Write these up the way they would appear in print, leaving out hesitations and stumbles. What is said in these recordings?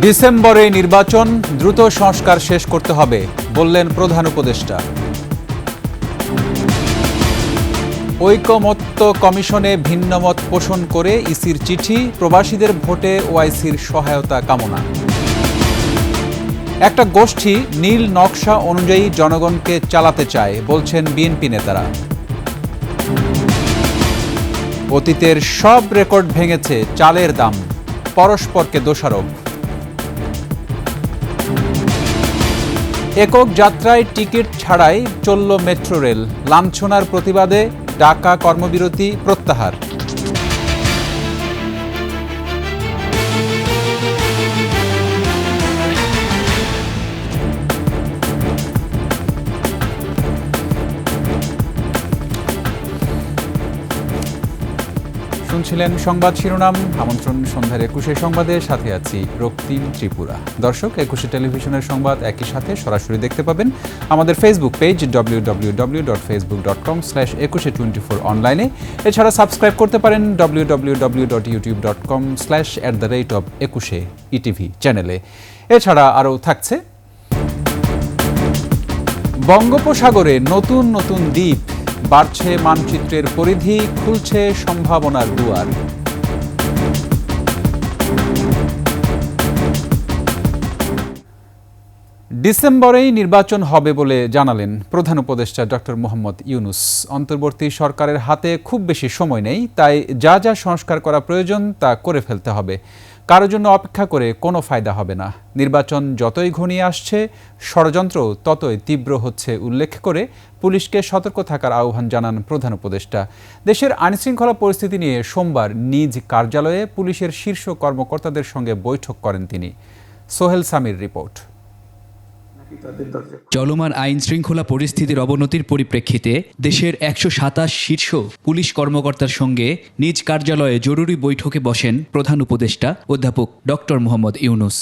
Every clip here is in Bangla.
ডিসেম্বরে নির্বাচন, দ্রুত সংস্কার শেষ করতে হবে বললেন প্রধান উপদেষ্টা। ঐকমত্য কমিশনে ভিন্নমত পোষণ করে ইসির চিঠি, প্রবাসীদের ভোটে ওআইসির সহায়তা কামনা। একটা গোষ্ঠী নীল নকশা অনুযায়ী জনগণকে চালাতে চায় বলছেন বিএনপি নেতারা। অতীতের সব রেকর্ড ভেঙেছে চালের দাম, পরস্পরকে দোষারোপ। একক যাত্রায় টিকিট ছাড়াই চলল মেট্রো রেল, লাঞ্ছনার প্রতিবাদে ঢাকা কর্মবিরতি প্রত্যাহার। শুনছিলেন সংবাদ শিরোনাম। আমন্ত্রণ সন্ধ্যার 21 সংবাদে, সাথে আছি রক্তিম ত্রিপুরা। দর্শক, 21 টেলিভিশনের সংবাদ একই সাথে সরাসরি দেখতে পাবেন আমাদের ফেসবুক পেজ www.facebook.com/2124 অনলাইনে। এছাড়া সাবস্ক্রাইব করতে পারেন www.youtube.com/@21etv চ্যানেলে। এছাড়া আরও থাকছে বঙ্গোপসাগরে নতুন নতুন দ্বীপ, বাড়ছে মানচিত্রের পরিধি, খুলছে সম্ভাবনার দুয়ার। ডিসেম্বরেই নির্বাচন হবে বলে জানালেন প্রধান উপদেষ্টা ডক্টর মোহাম্মদ ইউনূস। অন্তর্বর্তী সরকারের হাতে খুব বেশি সময় নেই, তাই যা যা সংস্কার করা প্রয়োজন তা করে ফেলতে হবে। কারোর জন্য অপেক্ষা করে কোনো ফায়দা হবে না। নির্বাচন যতই ঘনিয়ে আসছে, ষড়যন্ত্র ততই তীব্র হচ্ছে উল্লেখ করে পুলিশকে সতর্ক থাকার আহ্বান জানান প্রধান উপদেষ্টা। দেশের আইনশৃঙ্খলা পরিস্থিতি নিয়ে সোমবার নিজ কার্যালয়ে পুলিশের শীর্ষ কর্মকর্তাদের সঙ্গে বৈঠক করেন তিনি। সোহেল সামির রিপোর্ট। চলমান আইন শৃঙ্খলা পরিস্থিতির অবনতির পরিপ্রেক্ষিতে দেশের 127 শীর্ষ পুলিশ কর্মকর্তার সঙ্গে নিজ কার্যালয়ে জরুরি বৈঠকে বসেন প্রধান উপদেষ্টা অধ্যাপক ডক্টর মোহাম্মদ ইউনূস।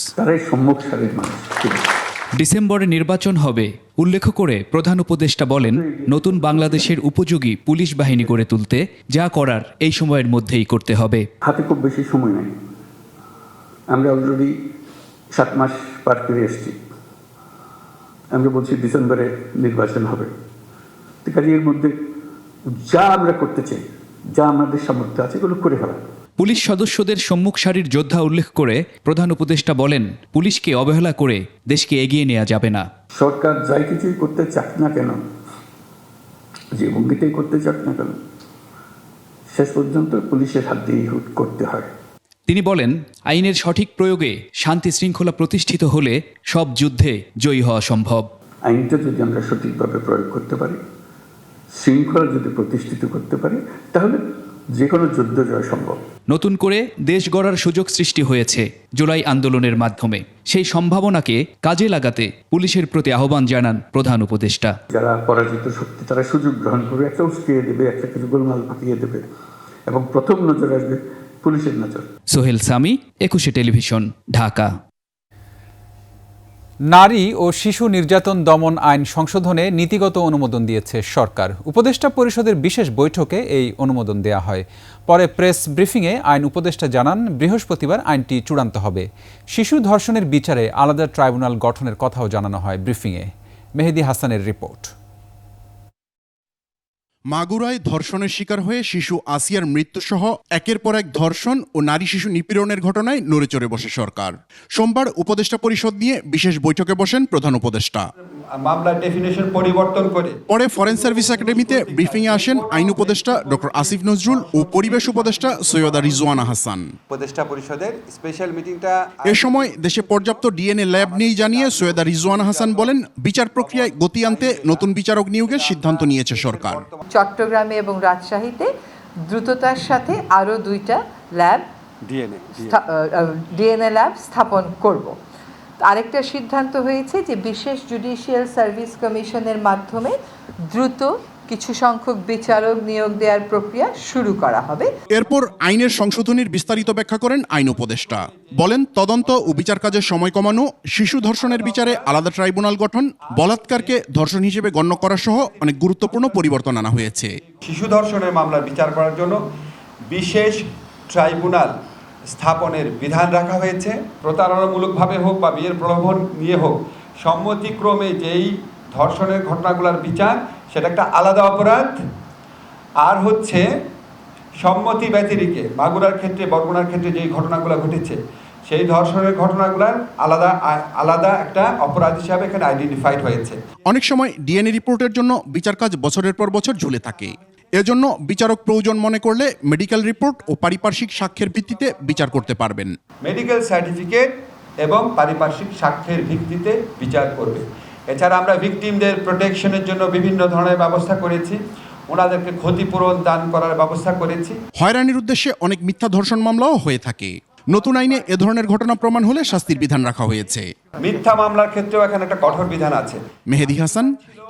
ডিসেম্বরে নির্বাচন হবে উল্লেখ করে প্রধান উপদেষ্টা বলেন, নতুন বাংলাদেশের উপযোগী পুলিশ বাহিনী গড়ে তুলতে যা করার এই সময়ের মধ্যেই করতে হবে। হাতে খুব বেশি সময় নেই, আমরা অলরেডি 7 মাস পার করে এসেছি। আমরা বলছি ডিসেম্বরে নির্বাচন হবে। কাজে এর মধ্যে যা আমরা করতে চাই, যা আমাদের সামর্থ্য আছে, এগুলো করে ফেলা। পুলিশ সদস্যদের সম্মুখ সারির যোদ্ধা উল্লেখ করে প্রধান উপদেষ্টা বলেন, পুলিশকে অবহেলা করে দেশকে এগিয়ে নেওয়া যাবে না। সরকার যাই কিছুই করতে চাক না কেন, যে ভঙ্গিতেই করতে চাক না কেন, শেষ পর্যন্ত পুলিশের হাত দিয়েই করতে হয়। তিনি বলেন, আইনের সঠিক প্রয়োগে শান্তি শৃঙ্খলা প্রতিষ্ঠিত হলে সব যুদ্ধে জয়ী হওয়া সম্ভব। আইনটা যদি আমরা সঠিকভাবে প্রয়োগ করতে পারি, শৃঙ্খলা যদি প্রতিষ্ঠিত করতে পারি, তাহলে যে কোনো যুদ্ধ জয় সম্ভব। নতুন করে দেশ গড়ার সুযোগ সৃষ্টি হয়েছে জুলাই আন্দোলনের মাধ্যমে। সেই সম্ভাবনাকে কাজে লাগাতে পুলিশের প্রতি আহ্বান জানান প্রধান উপদেষ্টা। যারা পরাজিত শক্তি, তারা সুযোগ গ্রহণ করবে, একটা উস্কিয়ে দেবে, একটা কিছু গোলমাল পাকিয়ে দেবে, এবং প্রথম নজর আসবে পুলিশের নজর। সোহেল সামি, 21 টেলিভিশন, ঢাকা। নারী ও শিশু নির্যাতন দমন আইন সংশোধনে নীতিগত অনুমোদন দিয়েছে সরকার। উপদেষ্টা পরিষদের বিশেষ বৈঠকে এই অনুমোদন দেয়া হয়। পরে প্রেস ব্রিফিংয়ে আইন উপদেষ্টা জানান, বৃহস্পতিবার আইনটি চূড়ান্ত হবে। শিশু ধর্ষণের বিচারে আলাদা ট্রাইব্যুনাল গঠনের কথাও জানানো হয় ব্রিফিংয়ে। মেহেদী হাসানের রিপোর্ট। মাগুরায় ধর্ষণের শিকার হয়ে শিশু আসিয়ার মৃত্যুসহ একের পর এক ধর্ষণ ও নারী শিশু নিপীড়নের ঘটনায় নড়েচড়ে বসে সরকার। সোমবার উপদেষ্টা পরিষদ নিয়ে বিশেষ বৈঠকে বসেন প্রধান উপদেষ্টা। মামলার ডেফিনেশন পরিবর্তন করে পরে ফরেন সার্ভিস একাডেমিতে ব্রিফিংয়ে আসেন আইন উপদেষ্টা ডক্টর আসিফ নজরুল ও পরিবেশ উপদেষ্টা সৈয়দা রিজওয়ানা হাসান। উপদেষ্টা পরিষদের স্পেশাল মিটিংটা এ সময় দেশে পর্যাপ্ত ডিএনএ ল্যাব নেই জানিয়ে সৈয়দা রিজওয়ানা হাসান বলেন, বিচার প্রক্রিয়ায় গতি আনতে নতুন বিচারক নিয়োগের সিদ্ধান্ত নিয়েছে সরকার। চট্টগ্রামে এবং রাজশাহীতে দ্রুততার সাথে আরও 2টা ল্যাব ডিএনএ ল্যাব স্থাপন করব। আরেকটা সিদ্ধান্ত হয়েছে যে বিশেষ জুডিশিয়াল সার্ভিস কমিশনের মাধ্যমে দ্রুত কিছু সংখ্যক বিচারক নিয়োগ দেওয়ার প্রক্রিয়া শুরু করা হবে। এরপর আইনের সংশোধনীর বিস্তারিত ব্যাখ্যা করেন আইন উপদেষ্টা। বলেন, তদন্ত ও বিচার কাজের সময় কমানো, শিশু ধর্ষণের বিচারে আলাদা ট্রাইব্যুনাল গঠন, বলাৎকারকে ধর্ষণ হিসেবে গণ্য করা সহ অনেক গুরুত্বপূর্ণ পরিবর্তন আনা হয়েছে। শিশু ধর্ষণের মামলা বিচার করার জন্য বিশেষ ট্রাইব্যুনাল স্থাপনের বিধান রাখা হয়েছে। প্রতারণামূলকভাবে হোক বা বিয়ের প্রলোভন নিয়ে হোক, সম্মতিক্রমে যেই ধর্ষণের ঘটনাগুলোর বিচার সেটা একটা আলাদা অপরাধ। আর হচ্ছে সম্মতি ব্যতিরেকে মাগুরার ক্ষেত্রে, বরগুনার ক্ষেত্রে যেই ঘটনাগুলো ঘটেছে, সেই ধর্ষণের ঘটনাগুলোর আলাদা একটা অপরাধ হিসাবে এখানে আইডেন্টিফাইড হয়েছে। অনেক সময় ডিএনএ রিপোর্টের জন্য বিচার কাজ বছরের পর বছর ঝুলে থাকে। এজন্য বিচারক প্রয়োজন মনে করলে মেডিকেল রিপোর্ট ও পারিপার্শ্বিক সাক্ষ্যের ভিত্তিতে বিচার করতে পারবেন। মেডিকেল সার্টিফিকেট এবং পারিপার্শ্বিক সাক্ষ্যের ভিত্তিতে বিচার করবে। এছাড়া আমরা ভিকটিমদের প্রোটেকশনের জন্য বিভিন্ন ধরনের ব্যবস্থা করেছি, ওনাদেরকে ক্ষতিপূরণ দান করার ব্যবস্থা করেছি। হয়রানির উদ্দেশ্যে অনেক মিথ্যা ধর্ষণ মামলাও হয়ে থাকে। নতুন আইনে এ ধরনের ঘটনা প্রমাণ হলে শাস্তির বিধান রাখা হয়েছে। মিথ্যা মামলার ক্ষেত্রেও এখানে একটা কঠোর বিধান আছে। মেহেদী হাসান,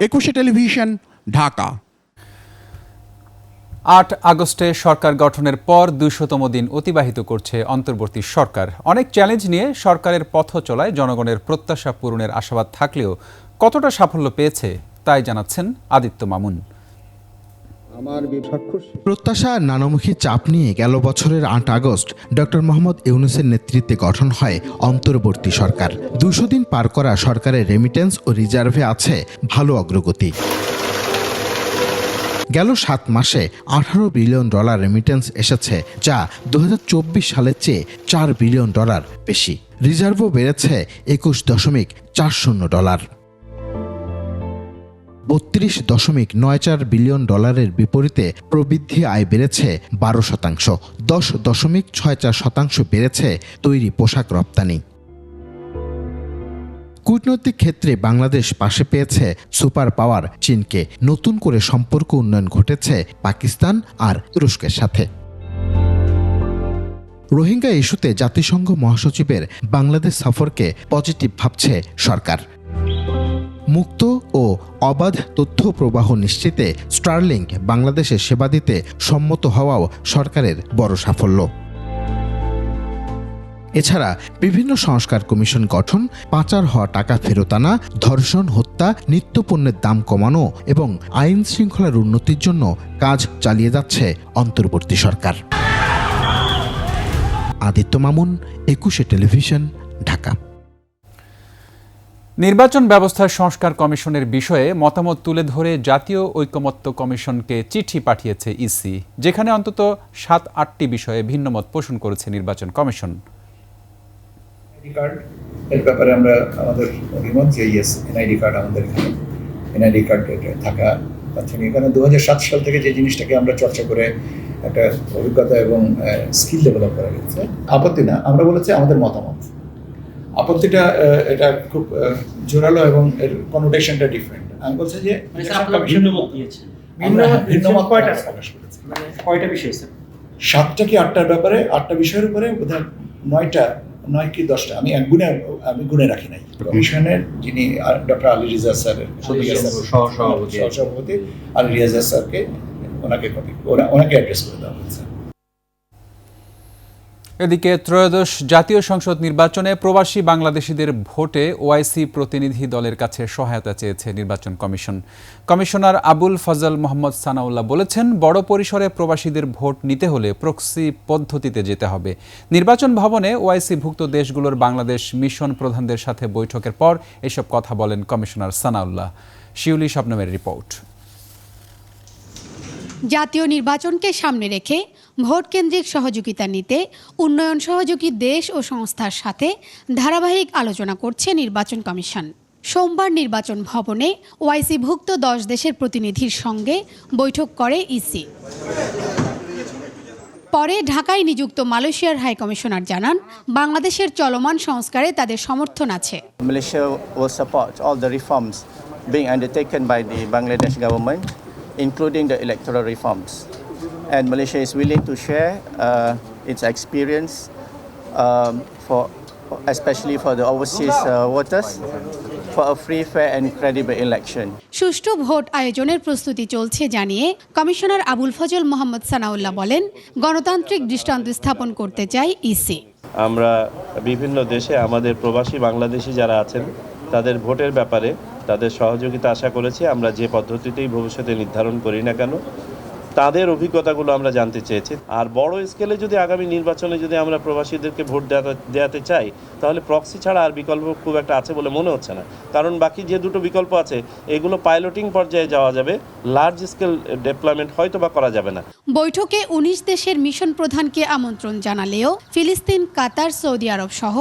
21 টেলিভিশন, ঢাকা। 8 আগস্টে সরকার গঠনের পর 200তম দিন অতিবাহিত করছে অন্তর্বর্তী সরকার। অনেক চ্যালেঞ্জ নিয়ে সরকারের পথ চলায় জনগণের প্রত্যাশা পূরণের আশাবাদ থাকলেও কতটা সাফল্য পেয়েছে তাই জানাচ্ছেন আদিত্য মামুন। প্রত্যাশা নানামুখী চাপ নিয়ে গেল বছরের 8 আগস্ট ডক্টর মোহাম্মদ ইউনূসের নেতৃত্বে গঠন হয় অন্তর্বর্তী সরকার। 200 দিন পার করা সরকারের রেমিটেন্স ও রিজার্ভে আছে ভালো অগ্রগতি। গেল 7 মাসে $18 বিলিয়ন রেমিটেন্স এসেছে, যা 2024 সালের চেয়ে $4 বিলিয়ন বেশি। রিজার্ভও বেড়েছে $21.40। $32.94 বিলিয়ন বিপরীতে প্রবৃদ্ধি আয় বেড়েছে 12%। 10.64% বেড়েছে তৈরি পোশাক রপ্তানি। কূটনৈতিক ক্ষেত্রে বাংলাদেশ পাশে পেয়েছে সুপার পাওয়ার চীনকে। নতুন করে সম্পর্ক উন্নয়ন ঘটেছে পাকিস্তান আর তুরস্কের সাথে। রোহিঙ্গা ইস্যুতে জাতিসংঘ মহাসচিবের বাংলাদেশ সফরকে পজিটিভ ভাবছে সরকার। মুক্ত ও অবাধ তথ্য প্রবাহ নিশ্চিতে স্টারলিংক বাংলাদেশে সেবা দিতে সম্মত হওয়াও সরকারের বড় সাফল্য। এছাড়া বিভিন্ন সংস্কার কমিশন গঠন, পাচার হওয়া টাকা ফেরত আনা, ধর্ষণ, হত্যা, নিত্যপণ্যের দাম কমানো এবং আইন শৃঙ্খলার উন্নতির জন্য কাজ চালিয়ে যাচ্ছে অন্তর্বর্তী সরকার। আদিত্য মামুন, 21 টেলিভিশন, ঢাকা। নির্বাচন ব্যবস্থার সংস্কার কমিশনের বিষয়ে মতামত তুলে ধরে জাতীয় ঐকমত্য কমিশনকে চিঠি পাঠিয়েছে ইসি, যেখানে অন্তত 7-8টি বিষয়ে ভিন্নমত পোষণ করেছে নির্বাচন কমিশন। এর ব্যাপারে আমরা আমাদের অভিমত যে এনআইডি কার্ড আমাদের এখানে এনআইডি কার্ড থাকা বাঞ্ছনীয়। কারণ 2007 সাল থেকে যে জিনিসটাকে আমরা চর্চা করে একটা অভিজ্ঞতা এবং স্কিল ডেভেলপ করা গেছে। আপত্তি না, আমরা বলেছি আমাদের মতামত। আপত্তিটা এটা খুব জোরালো এবং এর কনোটেশনটা ডিফারেন্ট। আমি বলছি যে ভিন্নমত কয়টা বিষয়, 7টা কি 8টার ব্যাপারে, 8টা বিষয়ের উপরে বোধহয় 9 কি 10টা আমি গুনে রাখি নাই। কমিশনের যিনি ডক্টর আলী রিজা স্যারের সহসভাপতি আলী রিজা স্যারকে ওনাকে অ্যাড্রেস করে দেওয়া হয়েছে। এদিকে ত্রয়োদশ জাতীয় সংসদ নির্বাচনে প্রবাসী বাংলাদেশিদের ভোটে ওআইসি প্রতিনিধি দলের কাছে সহায়তা চেয়েছে নির্বাচন কমিশন। কমিশনার আবুল ফজল মোহাম্মদ সানাউল্লাহ বলেছেন, বড় পরিসরে প্রবাসীদের ভোট নিতে হলে প্রক্সি পদ্ধতিতে যেতে হবে। নির্বাচন ভবনে ওআইসিভুক্ত দেশগুলোর বাংলাদেশ মিশন প্রধানদের সাথে বৈঠকের পর এসব কথা বলেন কমিশনার সানাউল্লাহ। শিউলি শবনমের রিপোর্ট। জাতীয় নির্বাচনকে সামনে রেখে ভোট কেন্দ্রিক সহযোগিতা নিতে উন্নয়ন সহযোগী দেশ ও সংস্থার সাথে ধারাবাহিক আলোচনা করছে নির্বাচন কমিশন। সোমবার নির্বাচন ভবনে ওআইসিভুক্ত 10 দেশের প্রতিনিধির সঙ্গে বৈঠক করে ইসি। পরে ঢাকায় নিযুক্ত মালয়েশিয়ার হাই কমিশনার জানান, বাংলাদেশের চলমান সংস্কারে তাদের সমর্থন আছে। Malaysia will support all the reforms being undertaken by the Bangladesh government, including the electoral reforms. And Malaysia is willing to share its experience especially for the overseas voters for a free, fair and credible election. সুষ্ঠু ভোট আয়োজনের প্রস্তুতি চলছে জানিয়ে কমিশনার আবুল ফজল মোহাম্মদ সানাউল্লাহ বলেন, গণতান্ত্রিক দৃষ্টান্ত স্থাপন করতে চাই ইসি। আমরা বিভিন্ন দেশে আমাদের প্রবাসী বাংলাদেশি যারা আছেন তাদের ভোটের ব্যাপারে তাদের সহযোগিতা আশা করেছি। আমরা যে পদ্ধতিতেই ভবিষ্যতে নির্ধারণ করি না কেন, তাদের অভিজ্ঞতাগুলো আমরা জানতে চেয়েছি। আর বড় স্কেলে যদি আগামী নির্বাচনে যদি আমরা প্রবাসীদেরকে ভোট দেওয়াতে চাই, তাহলে প্রক্সি ছাড়া আর বিকল্প খুব একটা আছে বলে মনে হচ্ছে না। কারণ বাকি যে দুটো বিকল্প আছে এগুলো পাইলটিং পর্যায়ে যাওয়া যাবে, লার্জ স্কেল ডেপ্লয়মেন্ট হয়তো বা করা যাবে না। বৈঠকে 19 দেশের মিশন প্রধানকে আমন্ত্রণ জানালেও ফিলিস্তিন, কাতার, সৌদি আরব সহ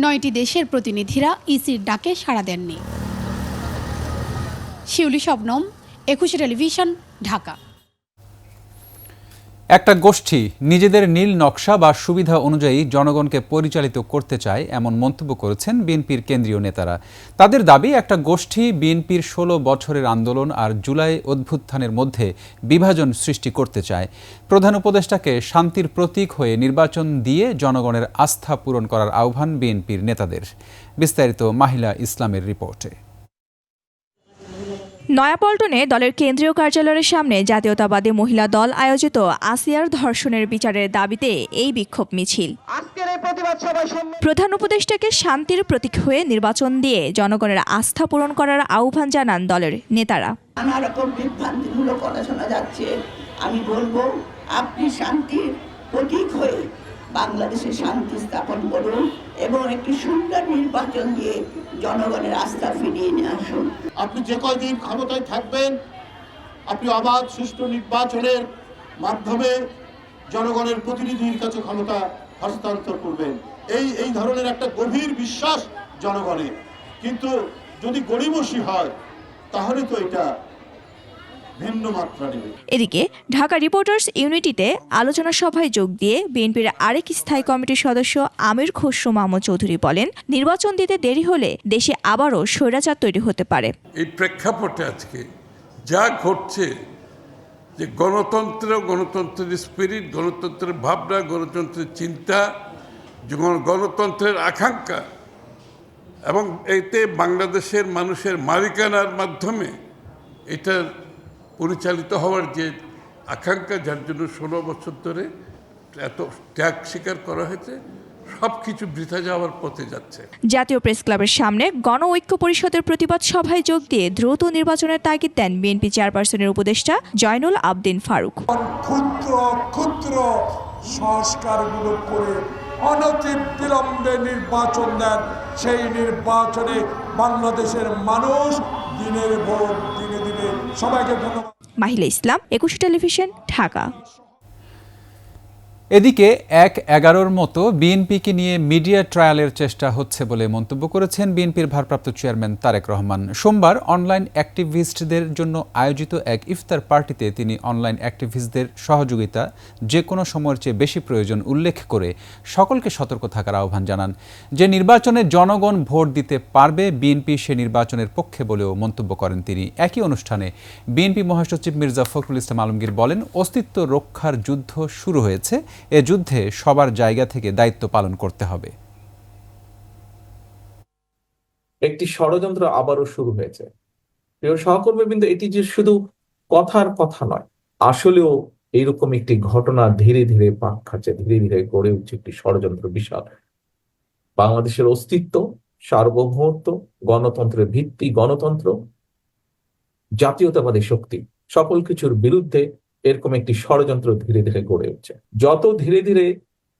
9টি দেশের প্রতিনিধিরা ইসির ডাকে সাড়া দেননি। শিউলি শবনম, 21 টেলিভিশন, ঢাকা। একটা গোষ্ঠী নিজেদের নীল নকশা বা সুবিধা অনুযায়ী জনগণকে পরিচালিত করতে চায় এমন মন্তব্য করেছেন বিএনপির কেন্দ্রীয় নেতারা। তাদের দাবি, একটা গোষ্ঠী বিএনপির 16 বছরের আন্দোলন আর জুলাই অভ্যুত্থানের মধ্যে বিভাজন সৃষ্টি করতে চায়। প্রধান উপদেষ্টাকে শান্তির প্রতীক হয়ে নির্বাচন দিয়ে জনগণের আস্থা পূরণ করার আহ্বান বিএনপির নেতাদের। বিস্তারিত মাহিলা ইসলামের রিপোর্টে। নয়াপল্টনে দলের কেন্দ্রীয় কার্যালয়ের সামনে জাতীয়তাবাদী মহিলা দল আয়োজিত আসিয়ার ধর্ষণের বিচারের দাবিতে এই বিক্ষোভ মিছিল। প্রধান উপদেষ্টাকে শান্তির প্রতীক হয়ে নির্বাচন দিয়ে জনগণের আস্থা পূরণ করার আহ্বান জানান দলের নেতারা। নানা রকম বিভ্রান্তিমূলক কথা শোনা যাচ্ছে। আমি বলবো, আপনি শান্তির প্রতীক হয়ে বাংলাদেশে শান্তি স্থাপন করুন এবং একটি সুন্দর নির্বাচন দিয়ে জনগণের আস্থা ফিরিয়ে নিয়ে আসুন। আপনি যে কয়দিন ক্ষমতায় থাকবেন, আপনি অবাধ সুষ্ঠু নির্বাচনের মাধ্যমে জনগণের প্রতিনিধির কাছে ক্ষমতা হস্তান্তর করবেন। এই ধরনের একটা গভীর বিশ্বাস জনগণের। কিন্তু যদি গড়িমসি হয় তাহলে তো এটা ভিন্ন মাত্রা নেবে। এদিকে ঢাকা রিপোর্টার্স ইউনিটিতে আলোচনা সভায় যোগ দিয়ে বিএনপির আরেক স্থায়ী কমিটির সদস্য আমির খসরু মাহমুদ চৌধুরী বলেন, নির্বাচন দিতে দেরি হলে দেশে আবারও স্বৈরাচার তৈরি হতে পারে। এই প্রেক্ষাপটে আজকে যা ঘটছে, যে গণতন্ত্রের স্পিরিট, গণতন্ত্রের ভাবনা, গণতন্ত্রের চিন্তা, গণতন্ত্রের আকাঙ্ক্ষা এবং এতে বাংলাদেশের মানুষের মালিকানার মাধ্যমে এটার পরিচালিত হওয়ার যে আকাঙ্ক্ষা, যার জন্য 16 বছর ধরে এত ত্যাগ স্বীকার করা হয়েছে, সব কিছু বৃথা যাওয়ার পথে যাচ্ছে। জাতীয় প্রেস ক্লাবের সামনে গণ ঐক্য পরিষদের প্রতিবাদ সভায় যোগ দিয়ে দ্রুত নির্বাচনের তাগিদ দেন বিএনপি চেয়ারপারসনের উপদেষ্টা জয়নুল আবদিন ফারুক। ক্ষুদ্র ক্ষুদ্র সংস্কারগুলো করে অনতিবিলম্বে নির্বাচন দেন, সেই নির্বাচনে বাংলাদেশের মানুষ দিনের ভোট দিনে দিনে। সবাইকে ধন্যবাদ। মাহিলা ইসলাম, 21 টেলিভিশন, ঢাকা। এদিকে 1-11 মতো বিএনপিকে নিয়ে মিডিয়া ট্রায়ালের চেষ্টা হচ্ছে বলে মন্তব্য করেছেন বিএনপির ভারপ্রাপ্ত চেয়ারম্যান তারেক রহমান। সোমবার অনলাইন অ্যাক্টিভিস্টদের জন্য আয়োজিত এক ইফতার পার্টিতে তিনি অনলাইন অ্যাক্টিভিস্টদের সহযোগিতা যে কোনো সময়ের চেয়ে বেশি প্রয়োজন উল্লেখ করে সকলকে সতর্ক থাকার আহ্বান জানান। যে নির্বাচনে জনগণ ভোট দিতে পারবে, বিএনপি সে নির্বাচনের পক্ষে বলেও মন্তব্য করেন তিনি। একই অনুষ্ঠানে বিএনপি মহাসচিব মির্জা ফখরুল ইসলাম আলমগীর বলেন, অস্তিত্ব রক্ষার যুদ্ধ শুরু হয়েছে, এ যুদ্ধে সবার জায়গা থেকে দায়িত্ব পালন করতে হবে। একটি ষড়যন্ত্র আবারও শুরু হয়েছে। প্রিয় সহকর্মীবৃন্দ, এটি যে শুধু কথার কথা নয়, আসলেও এইরকম একটি ঘটনা ধীরে ধীরে পাক খাচ্ছে, ধীরে ধীরে গড়ে উঠছে একটি ষড়যন্ত্র বিশাল। বাংলাদেশের অস্তিত্ব, সার্বভৌমত্ব, গণতন্ত্রের ভিত্তি, গণতন্ত্র, জাতীয়তাবাদী শক্তি, সকল কিছুর বিরুদ্ধে এরকম একটি ষড়যন্ত্র ধীরে ধীরে গড়ে উঠছে। যত ধীরে ধীরে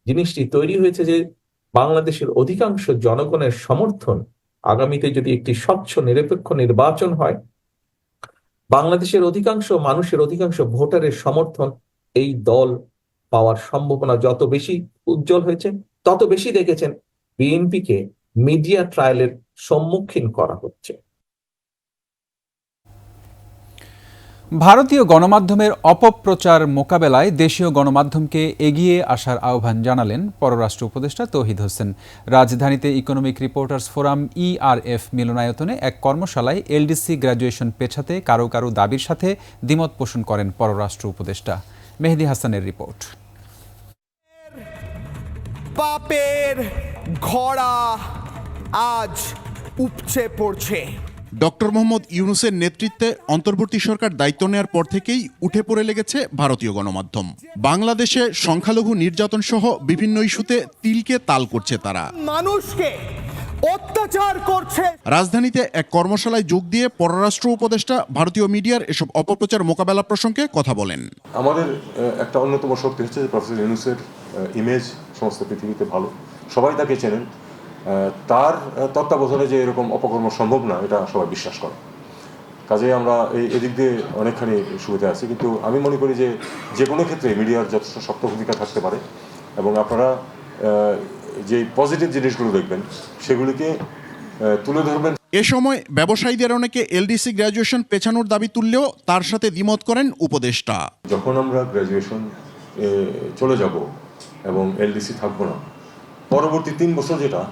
জিনিসটি তৈরি হয়েছে যে বাংলাদেশের অধিকাংশ জনগণের সমর্থন, আগামীতে যদি একটি স্বচ্ছ নিরপেক্ষ নির্বাচন হয়, বাংলাদেশের অধিকাংশ মানুষের, অধিকাংশ ভোটারের সমর্থন এই দল পাওয়ার সম্ভাবনা যত বেশি উজ্জ্বল হয়েছে, তত বেশি দেখেছেন বিএনপিকে মিডিয়া ট্রায়ালের সম্মুখীন করা হচ্ছে। ভারতীয় গণমাধ্যমের অপপ্রচার মোকাবেলায় দেশীয় গণমাধ্যমকে এগিয়ে আসার আহ্বান জানালেন পররাষ্ট্র উপদেষ্টা তৌহিদ হোসেন। রাজধানীতে ইকোনমিক রিপোর্টার্স ফোরাম ERF মিলনায়তনে এক কর্মশালায় এলডিসি গ্র্যাজুয়েশন পেছাতে কারো কারো দাবির সাথে দ্বিমত পোষণ করেন পররাষ্ট্র উপদেষ্টা। মেহেদী হাসানের রিপোর্ট। পাপের ঘোড়া আজ উপচে পড়ছে। ডক্টর মোহাম্মদ ইউনূসের নেতৃত্বে অন্তর্বর্তী সরকার দায়িত্ব নেওয়ার পর থেকেই উঠে পড়ে লেগেছে ভারতীয় গণমাধ্যম। বাংলাদেশে সংখ্যালঘু নির্যাতন সহ বিভিন্ন ইস্যুতে তিলকে তাল করছে তারা। মানুষকে অত্যাচার করছে। রাজধানীতে এক কর্মশালায় যোগ দিয়ে পররাষ্ট্র উপদেষ্টা ভারতীয় মিডিয়ার এসব অপপ্রচার মোকাবেলা প্রসঙ্গে কথা বলেন। আমাদের একটা অন্যতম শক্তি হচ্ছে যে প্রফেসর ইউনূসের ইমেজ সমস্ত পৃথিবীতে ভালো, সবাই তাকে চেনেন। তার তত্ত্বাবধানে যে এরকম অপকর্ম সম্ভব না এটা সবাই বিশ্বাস করে, কাজেই আমরা এদিক দিয়ে অনেকখানি সুবিধা আছি। কিন্তু আমি মনে করি যে কোনো ক্ষেত্রে মিডিয়ার যথেষ্ট শক্ত ভূমিকা থাকতে পারে এবং আপনারা যে পজিটিভ জিনিসগুলো দেখবেন সেগুলিকে তুলে ধরবেন। এ সময় ব্যবসায়ীদের অনেকে এলডিসি গ্র্যাজুয়েশন পেছানোর দাবি তুললেও তার সাথে দ্বিমত করেন উপদেষ্টা। যখন আমরা গ্র্যাজুয়েশন চলে যাব এবং এলডিসি থাকবো না, পরবর্তী 3 বছর যেটা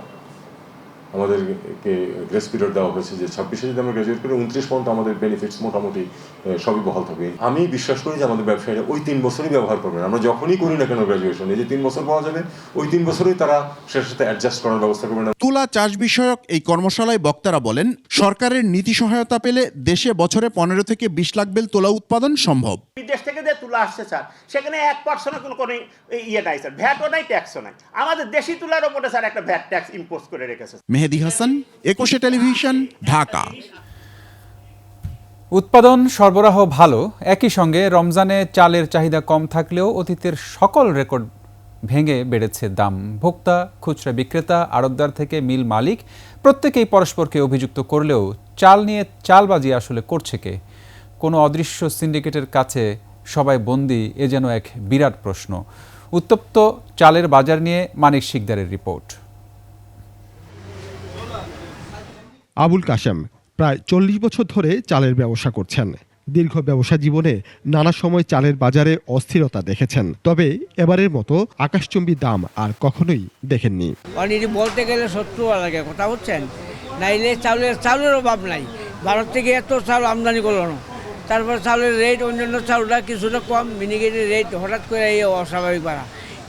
আমাদেরকে গ্রেস পিরিয়ড দেওয়া হয়েছে, যে 26-এ যদি আমরা গ্র্যাজুয়েট করি 29 পর্যন্ত আমাদের বেনিফিটস মোটামুটি সবই বহাল থাকবে। আমি বিশ্বাস করি যে আমাদের ব্যবসায়ীরা ওই 3 বছরই ব্যবহার করবেন। আমরা যখনই করি না কেন গ্র্যাজুয়েশন, এই যে 3 বছর পাওয়া যাবে, ওই 3 বছরই তারা সেটার সাথে অ্যাডজাস্ট করার ব্যবস্থা করবেন। তুলা চাষ বিষয়ক এই কর্মশালায় বক্তারা বলেন, সরকারের নীতি সহায়তা পেলে দেশে বছরে 15 থেকে 20 লাখ বেল তুলা উৎপাদন সম্ভব। বিদেশ থেকে যে তুলা আসছে স্যার, সেখানে 1% কোনো ইয়ে নাই স্যার, ভ্যাটও নাই, ট্যাক্সও নাই। আমাদের দেশি তুলার উপরে স্যার একটা ভ্যাট ট্যাক্স ইম্পোজ করে রেখেছে। মেহেদি হাসান, 21 টেলিভিশন, ঢাকা। উৎপাদন সরবরাহ ভালো, একই সঙ্গে রমজানে চালের চাহিদা কম থাকলেও অতীতের সকল রেকর্ড ভেঙে বেড়েছে দাম। ভোক্তা, খুচরা বিক্রেতা, আড়তদার থেকে মিল মালিক প্রত্যেকেই পরস্পরকে অভিযুক্ত করলেও চাল নিয়ে চালবাজি আসলে করছে কে? কোনো অদৃশ্য সিন্ডিকেটের কাছে সবাই বন্দী, এ যেন এক বিরাট প্রশ্ন। উত্তপ্ত চালের বাজার নিয়ে মানিক শিকদারের রিপোর্ট। আবুল কাশেম প্রায় 40 বছর ধরে চালের ব্যবসা করছেন। দীর্ঘ ব্যবসা জীবনে নানা সময় চালের বাজারে অস্থিরতা দেখেছেন, তবে এবারের মতো আকাশচুম্বী দাম আর কখনোই দেখেননি। বলতে গেলে 70 লাগে, কথা হচ্ছেন, নাইলে চাউলের অভাব নাই। ভারত থেকে এত চাউল আমদানি করলো না, তারপর চাউলের রেট অন্যান্য চাউলটা কিছুটা কম, মিনিকেটের রেট হঠাৎ করে এই অস্বাভাবিক বাড়া।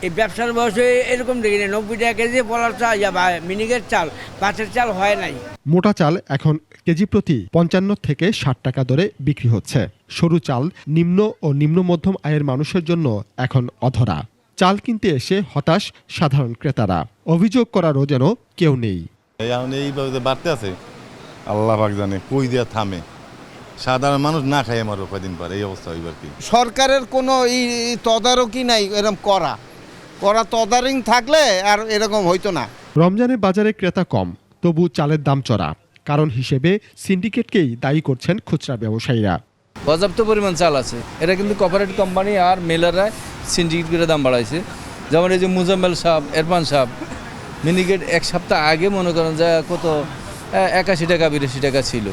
এই ব্যবসার বয়সে এরকম দেখিনি। 90 টাকা কেজি বলার চাল বা মিনিকেট চাল, পাঁচের চাল হয় নাই। মোটা চাল এখন কেজি প্রতি 55 থেকে 60 টাকা দরে বিক্রি হচ্ছে। সরু চাল নিম্ন ও নিম্ন মধ্যম আয়ের মানুষের জন্য এখন অধরা। চাল কিনতে এসে হতাশ সাধারণ ক্রেতারা, অভিযোগ করারও যেন কেউ নেই। এইভাবে বাড়তে আছে, আল্লাহ পাক জানে কই দিয়া থামে। সাধারণ মানুষ না খায় আমার কয়দিন পরে এই অবস্থা হইবার কি। সরকারের কোনো তদারকি নাই, এরকম করা তদারকি থাকলে আর এরকম হইতো না। রমজানের বাজারে ক্রেতা কম, তবু চালের দাম চড়া। কারণ হিসেবে সিন্ডিকেটকেই দায়ী করছেন খুচরা ব্যবসায়ীরা। পর্যাপ্ত পরিমাণ চাল আছে, এটা কিন্তু কর্পোরেট কোম্পানি আর মেলাররা সিন্ডিকেট করে দাম বাড়াইছে। যেমন এই যে মুজাম্মেল সাহেব, এরফান সাহেব, মিনিকেট 1 সপ্তাহ আগে মনে করেন যে কত 81 টাকা 82 টাকা ছিল,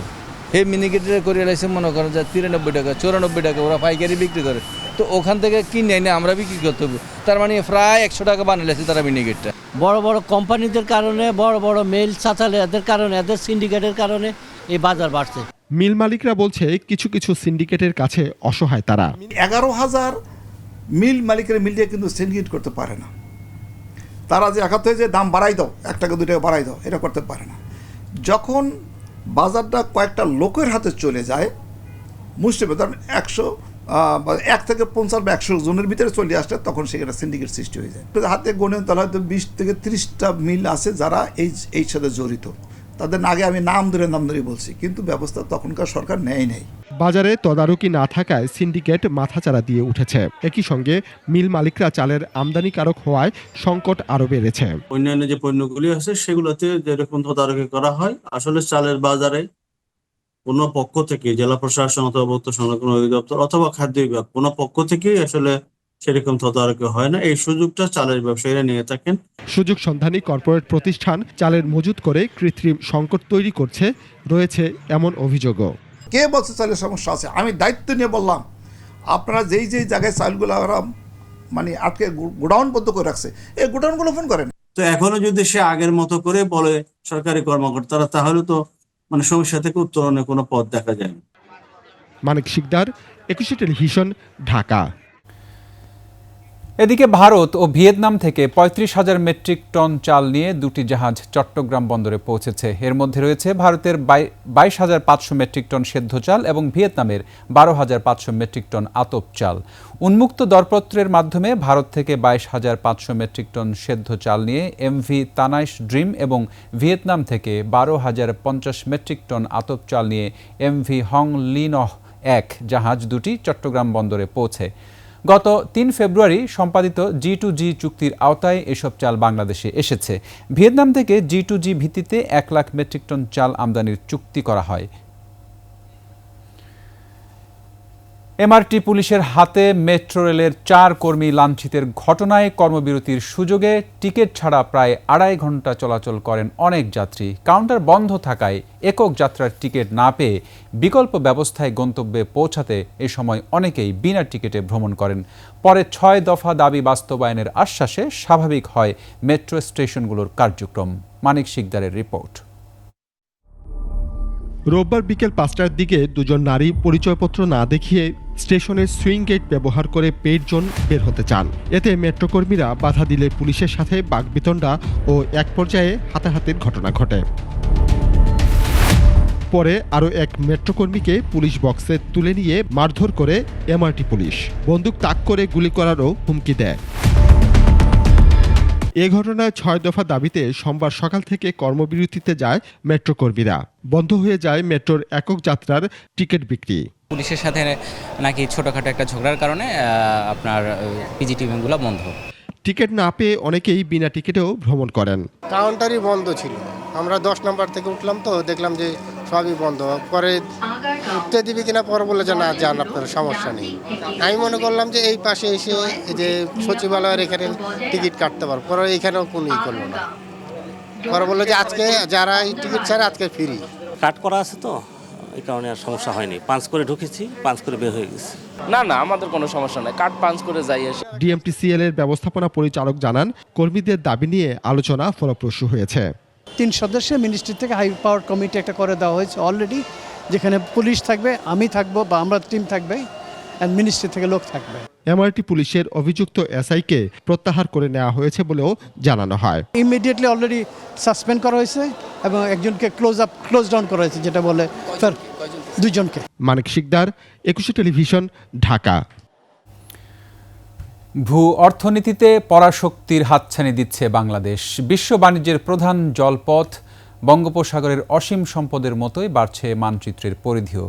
এই মিনিকেটে করে লাইছে মনে করেন যে 93 টাকা 94 টাকা ওরা পাইকারি বিক্রি করে। তো ওখান থেকে কিনে এনে আমরা বিক্রি করতে হবে, তার মানে প্রায় 100 টাকা বানাইছে তারা মিনিকেটটা। বড় বড় কোম্পানিদের কারণে, বড় বড় মেল চাচালেদের কারণে, এদের সিন্ডিকেটের কারণে এই বাজার বাড়ছে। মিল মালিকরা বলছে কিছু কিছু সিন্ডিকেটের কাছে অসহায় তারা। 11,000 মিল মালিকের মিল দিয়ে কিন্তু সিন্ডিকেট করতে পারে না। তারা যে একাত হয়ে যে দাম বাড়াই দাও, 1 টাকা 2 টাকা বাড়াই দাও, এটা করতে পারে না। যখন বাজারটা কয়েকটা লোকের হাতে চলে যায়, মুষ্টিমেয় ধরেন 1 থেকে 50 বা 100 জনের ভিতরে চলে আসলে তখন সেখানে সিন্ডিকেট সৃষ্টি হয়ে যায়। হাতে গণেন তাহলে হয়তো 20 থেকে 30টা মিল আছে যারা এই সাথে জড়িত। তাদের আগে আমি নাম ধরে বলছি, কিন্তু ব্যবস্থা তখনকার সরকার নেয় নাই। বাজারে তদারকি না থাকায় সিন্ডিকেট মাথাচাড়া দিয়ে উঠেছে। একই সঙ্গে মিল মালিকরা চালের আমদানিকারক হওয়ায় সংকট আরো বেড়েছে। অন্যান্য যে পণ্যগুলি আছে সেগুলোতে যেরকম তদারকি করা হয়, আসলে চালের বাজারে কোনো পক্ষ থেকে, জেলা প্রশাসন অথবা ভোক্তা সংরক্ষণ অধিদপ্তর অথবা খাদ্য বিভাগ কোনো পক্ষ থেকেই আসলে সেরকম তদারকি হয় না। এই সুযোগটা চালের ব্যবসায়ীরা নিয়ে থাকেন। সুযোগ সন্ধানী কর্পোরেট প্রতিষ্ঠান চালের মজুত করে কৃত্রিম সংকট তৈরি করছে, রয়েছে এমন অভিযোগও। কে বলছে চালের সমস্যা আছে? আমি দায়িত্ব নিয়ে বললাম, আপনারা যেই জায়গায় চালগুলো মানে আটকে গোডাউন বদ্ধ করে রাখছে, এই গোডাউনগুলো ফোন করেন। তো এখনো যদি সে আগের মতো করে বলে সরকারি কর্মকর্তারা, তাহলে তো মানে সমস্যা থেকে উত্তরণের কোনো পথ দেখা যায় না। মানিক শিকদার, 21 টেলিভিশন, ঢাকা। এদিকে ভারত ও ভিয়েতনাম থেকে ৩৫,০০০ মেট্রিক টন চাল নিয়ে দুটি জাহাজ চট্টগ্রাম বন্দরে পৌঁছেছে। এর মধ্যে রয়েছে ভারতের ২২,৫০০ মেট্রিক টন সেদ্ধ চাল এবং ভিয়েতনামের ১২,৫০০ মেট্রিক টন আতপ চাল। উন্মুক্ত দরপত্রের মাধ্যমে ভারত থেকে ২২,৫০০ মেট্রিক টন সেদ্ধ চাল নিয়ে এমভি তানাইশ ড্রিম এবং ভিয়েতনাম থেকে ১২,০৫০ মেট্রিক টন আতপ চাল নিয়ে এমভি হং লিনহ ১ জাহাজ দুটি চট্টগ্রাম বন্দরে পৌঁছে। গত ৩ ফেব্রুয়ারি সম্পাদিত G2G চুক্তির আওতায় এসব চাল বাংলাদেশে এসেছে। ভিয়েতনাম থেকে G2G ভিত্তিতে ১ লাখ মেট্রিক টন চাল আমদানির চুক্তি করা হয়। এমআরটি পুলিশের হাতে মেট্রো রেলের ৪ কর্মী লাঞ্ছিতের ঘটনায় কর্মবিরতির সুযোগে টিকিট ছাড়া প্রায় ২.৫ ঘন্টা চলাচল করেন অনেক যাত্রী। কাউন্টার বন্ধ থাকায় একক যাত্রার টিকিট না পেয়ে বিকল্প ব্যবস্থায় গন্তব্যে পৌঁছাতে এ সময় অনেকেই বিনা টিকিটে ভ্রমণ করেন। পরে ৬ দফা দাবি বাস্তবায়নের আশ্বাসে স্বাভাবিক হয় মেট্রো স্টেশনগুলোর কার্যক্রম। মানিক শিকদারের রিপোর্ট। রোববার বিকেল ৫টার দিকে দুজন নারী পরিচয়পত্র না দেখিয়ে স্টেশনের সুইং গেট ব্যবহার করে পেড জোন বের হতে চান। এতে মেট্রোকর্মীরা বাধা দিলে পুলিশের সাথে বাকবিতণ্ডা ও এক পর্যায়ে হাতাহাতির ঘটনা ঘটে। পরে আরও এক মেট্রোকর্মীকে পুলিশ বক্সে তুলে নিয়ে মারধর করে এমআরটি পুলিশ। বন্দুক তাক করে গুলি করারও হুমকি দেয়। এ ঘটনায় ৬ দফা দাবিতে সোমবার সকাল থেকে কর্মবিরতিতে যায় মেট্রোকর্মীরা। বন্ধ হয়ে যায় মেট্রোর একক যাত্রার টিকিট বিক্রি। পুলিশের সাথে নাকি ছোটখাটো একটা ঝগড়ার কারণে আপনার পিজিটিভিগুলো বন্ধ। টিকিট না পেয়ে অনেকেই বিনা টিকিটেও ভ্রমণ করেন। কাউন্টারই বন্ধ ছিল। আমরা ১০ নম্বর থেকে উঠলাম, তো দেখলাম যে সবই বন্ধ। পরে উঠতে দিবি কিনা, পরে বলে যে না যান, আপনার সমস্যা নেই। আমি মনে করলাম যে এই পাশে এসে যে সচিবালয়ের এখানে টিকিট কাটতে পারবো, পরে এখানেও কোনো ই করলো না। পরে বললো যে আজকে যারা এই টিকিট ছাড়ে আজকে ফ্রি। কাট করা আছে তো, এই কারণে আর সমস্যা হয়নি। পাঞ্চ করে ঢুকেছি, পাঞ্চ করে বের হয়ে গেছি। না আমাদের কোনো সমস্যা নাই, কাট পাঞ্চ করে যাই আসে। ডিএমটিসিএল এর ব্যবস্থাপনা পরিচালক জানান, কর্মীদের দাবি নিয়ে আলোচনা ফলপ্রসূ হয়েছে। ৩ সদস্যের মিনিস্ট্রি থেকে হাই পাওয়ার কমিটি একটা করে দেওয়া হয়েছে অলরেডি, যেখানে পুলিশ থাকবে, আমি থাকবো বা আমরা টিম থাকবে, আর মিনিস্ট্রি থেকে লোক থাকবে। এমআরটি পুলিশের অভিযুক্ত এসআইকে প্রত্যাহার করে নেওয়া হয়েছে বলেও জানানো হয়। ইমিডিয়েটলি অলরেডি সাসপেন্ড করা হয়েছে এবং একজনকে ক্লোজ ডাউন করা হয়েছে, যেটা বলে স্যার 2 জনকে। মানিক শিকদার, ২১ টেলিভিশন, ঢাকা। ভূ অর্থনীতিতে পরাশক্তির হাতছানি দিচ্ছে বাংলাদেশ। বিশ্ব বাণিজ্যের প্রধান জলপথ বঙ্গোপসাগরের অসীম সম্পদের মতোই বাড়ছে মানচিত্রের পরিধিও।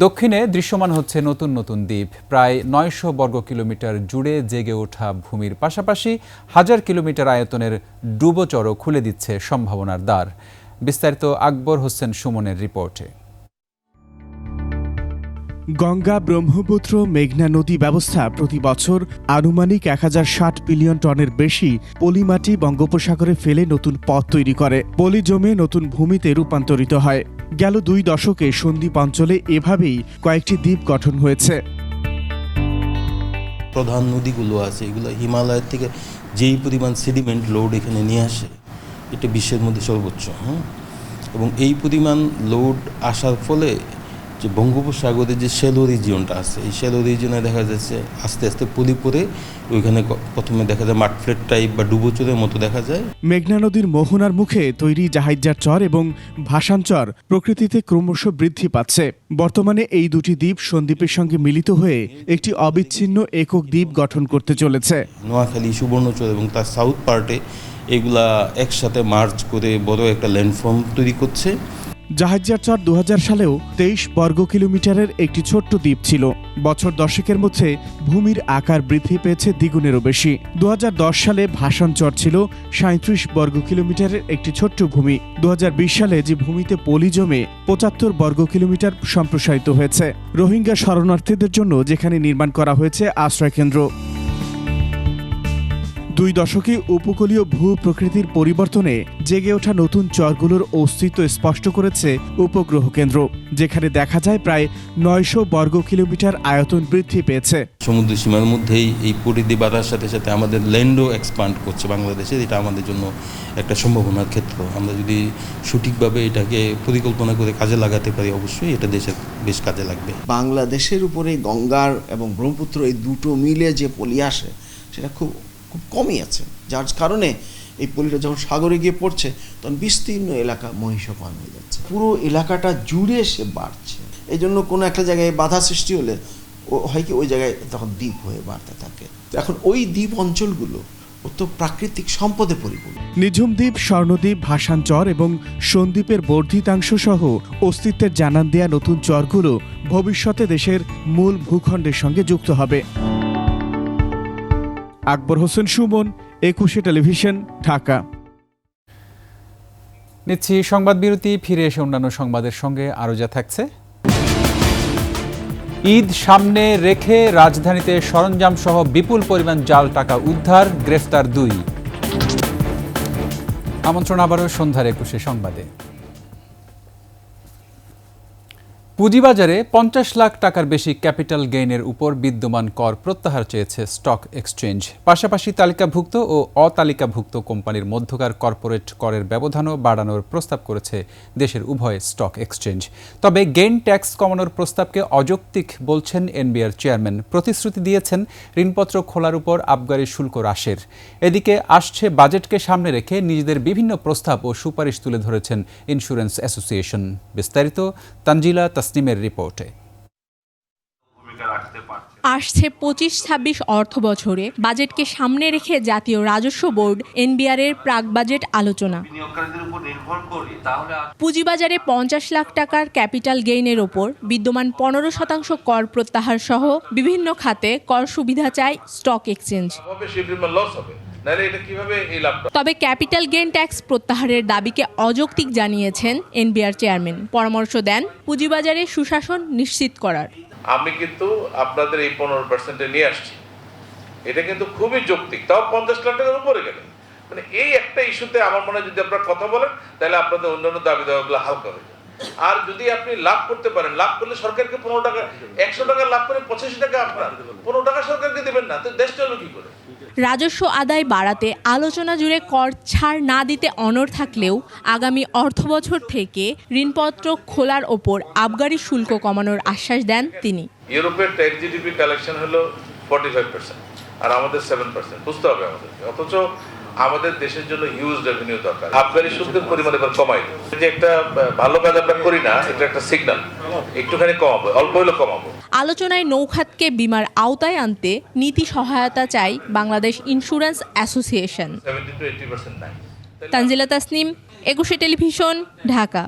দক্ষিণে দৃশ্যমান হচ্ছে নতুন নতুন দ্বীপ। প্রায় ৯০০ বর্গ কিলোমিটার জুড়ে জেগে ওঠা ভূমির পাশাপাশি ১০০০ কিলোমিটার আয়তনের ডুবোচরও খুলে দিচ্ছে সম্ভাবনার দ্বার। বিস্তারিত আকবর হোসেন সুমনের রিপোর্টে। গঙ্গা, ব্রহ্মপুত্র, মেঘনা নদী ব্যবস্থা প্রতি বছর আনুমানিক ১০৬০ বিলিয়ন টনের বেশি পলিমাটি বঙ্গোপসাগরে ফেলে নতুন পথ তৈরি করে। পলি জমে নতুন ভূমিতে রূপান্তরিত হয়। গেল ২ দশকে সন্দ্বীপ অঞ্চলে এভাবেই কয়েকটি দ্বীপ গঠন হয়েছে। প্রধান নদীগুলো আছে, এগুলো হিমালয়ের থেকে যেই পরিমাণ সেডিমেন্ট লোড এখানে নিয়ে আসে, এটা বিশ্বের মধ্যে সর্বোচ্চ। এবং এই পরিমাণ লোড আসার ফলে যে বঙ্গোপসাগরের যে শ্যালো রিজিয়নটা আছে, এই শ্যালো রিজিয়নে দেখা যাচ্ছে আস্তে আস্তে পলি পরে ওইখানে প্রথমে দেখা যায় মাঠফ্লেট টাইপ বা ডুবোচরের মতো দেখা যায়। মেঘনা নদীর মোহনার মুখে তৈরি জাহাইজার চর এবং ভাসান চর প্রকৃতিতে ক্রমশ বৃদ্ধি পাচ্ছে। বর্তমানে এই দুটি দ্বীপ সন্দ্বীপের সঙ্গে মিলিত হয়ে একটি অবিচ্ছিন্ন একক দ্বীপ গঠন করতে চলেছে। নোয়াখালী, সুবর্ণচর এবং তার সাউথ পার্টে এগুলা একসাথে মার্চ করে বড় একটা ল্যান্ডফর্ম তৈরি করছে। জাহাইজার চর ২০০০ সালেও ২৩ বর্গ কিলোমিটারের একটি ছোট্ট দ্বীপ ছিল। বছর দশেকের মধ্যে ভূমির আকার বৃদ্ধি পেয়েছে দ্বিগুণেরও বেশি। ২০১০ সালে ভাসান চর ছিল ৩৭ বর্গ কিলোমিটারের একটি ছোট্ট ভূমি। ২০২০ সালে যে ভূমিতে পলি জমে ৭৫ বর্গ কিলোমিটার সম্প্রসারিত হয়েছে। রোহিঙ্গা শরণার্থীদের জন্য যেখানে নির্মাণ করা হয়েছে আশ্রয়কেন্দ্র। ২ দশকে উপকূলীয় ভূ প্রকৃতির পরিবর্তনে জেগে ওঠা নতুন চরগুলোর অস্তিত্ব স্পষ্ট করেছে উপগ্রহ কেন্দ্র, যেখানে দেখা যায় প্রায় ৯০০ বর্গ কিলোমিটার আয়তন বৃদ্ধি পেয়েছে। সমুদ্র সীমার মধ্যেই এই পরিধি বাড়ার সাথে সাথে আমাদের ল্যান্ডও এক্সপান্ড করছে বাংলাদেশে। এটা আমাদের জন্য একটা সম্ভাবনার ক্ষেত্র। আমরা যদি সঠিকভাবে এটাকে পরিকল্পনা করে কাজে লাগাতে পারি, অবশ্যই এটা দেশের বেশ কাজে লাগবে। বাংলাদেশের উপরে গঙ্গার এবং ব্রহ্মপুত্র এই দুটো মিলে যে পলি আসে, সেটা খুব খুব কমই আছে, যার কারণে এই পলিটা যখন সাগরে গিয়ে পড়ছে তখন বিস্তীর্ণ এলাকা মহিষপান হয়ে যাচ্ছে, পুরো এলাকাটা জুড়ে সে বাড়ছে। এই জন্য কোনো একটা জায়গায় বাধা সৃষ্টি হলে হয় কি ওই জায়গায় তখন দ্বীপ হয়ে বাড়তে থাকে। এখন ওই দ্বীপ অঞ্চলগুলো তো প্রাকৃতিক সম্পদে পরিপূর্ণ। নিঝুম দ্বীপ, স্বর্ণদ্বীপ, ভাসান চর এবং সন্দ্বীপের বর্ধিতাংশ সহ অস্তিত্বের জানান দেয়া নতুন চরগুলো ভবিষ্যতে দেশের মূল ভূখণ্ডের সঙ্গে যুক্ত হবে। আকবর হোসেন সুমন, 21 টেলিভিশন, ঢাকা। নিচ্ছি সংবাদ বিরতি, ফিরে এসে অন্যান্য সংবাদের সঙ্গে আরও যা থাকছে। ঈদ সামনে রেখে রাজধানীতে সরঞ্জাম সহ বিপুল পরিমাণ জাল টাকা উদ্ধার, গ্রেফতার 2। আমন্ত্রণ আবারও সন্ধ্যার 21 সংবাদে। পুঁজিবাজারে 50 লাখ টাকার বেশি ক্যাপিটাল গেইনের উপর বিদ্যমান কর প্রত্যাহার চেয়েছে স্টক এক্সচেঞ্জ। পাশাপাশি তালিকাভুক্ত ও অতালিকাভুক্ত কোম্পানির মধ্যকার কর্পোরেট করের ব্যবধানও বাড়ানোর প্রস্তাব করেছে দেশের উভয় স্টক এক্সচেঞ্জ। তবে গেইন ট্যাক্স কমানোর প্রস্তাবকে অযৌক্তিক বলছেন এনবিআর চেয়ারম্যান। প্রতিশ্রুতি দিয়েছেন ঋণপত্র খোলার উপর আবগারি শুল্ক হ্রাসের। এদিকে আসছে বাজেটকে সামনে রেখে নিজেদের বিভিন্ন প্রস্তাব ও সুপারিশ তুলে ধরেছেন ইন্স্যুরেন্স অ্যাসোসিয়েশন। বিস্তারিত তানজিলা তাসনিমের রিপোর্টে। আসছে 25-26 অর্থ বছরে বাজেটকে সামনে রেখে জাতীয় রাজস্ব বোর্ড এনবিআর এর প্রাক বাজেট আলোচনা। পুঁজিবাজারে 50 লাখ টাকার ক্যাপিটাল গেইনের ওপর বিদ্যমান 15% কর প্রত্যাহার সহ বিভিন্ন খাতে কর সুবিধা চায় স্টক এক্সচেঞ্জ। তবে ক্যাপিটাল গেইন ট্যাক্স প্রত্যাহারের দাবিকে অযৌক্তিক জানিয়েছেন এনবিআর চেয়ারম্যান। পরামর্শ দেন পুঁজিবাজারে সুশাসন নিশ্চিত করার। আমি কিন্তু আপনাদের এই 15% নিয়ে আসছি, এটা কিন্তু খুবই যৌক্তিক, তাও 50 লাখ টাকার উপরে গেলে। মানে এই একটা ইস্যুতে আমার মনে হয় যদি আপনারা কথা বলেন তাহলে আপনাদের অন্যান্য দাবি দাওয়াগুলো হালকা হয়ে যায়। আর যদি আপনি লাভ করতে পারেন, লাভ করলে সরকারকে 15 টাকা, 100 টাকা লাভ করে 85 টাকা আপনার, 15 টাকা সরকারকে দেবেন না, তো দেশ চলবে কি করে? রাজস্ব আদায় বাড়াতে আলোচনা জুড়ে কর ছাড় না দিতে অনড় থাকলেও আগামী অর্থবছর থেকে ঋণপত্র খোলার ওপর আবগারি শুল্ক কমানোর আশ্বাস দেন তিনি। ইউরোপের ট্যাক্স জিডিপি কালেকশন হলো 45% আর আমাদের 7%, বুঝতে হবে আমাদের। অথচ আমাদের দেশের জন্য হিউজ রেভিনিউ দরকার। আবগারি শুল্কের পরিমাণ এবার কমাই দেব। যে একটা ভালো কাজ আমরা করি না, এটা একটা সিগন্যাল, একটুখানি কমাবো, অল্প হলেও কমাবো। আলোচনায় নৌখাতকে বীমার আওতায় আনতে নীতি সহায়তা চাই Bangladesh insurance association. Tanzila Tasnim, 21 television, Dhaka.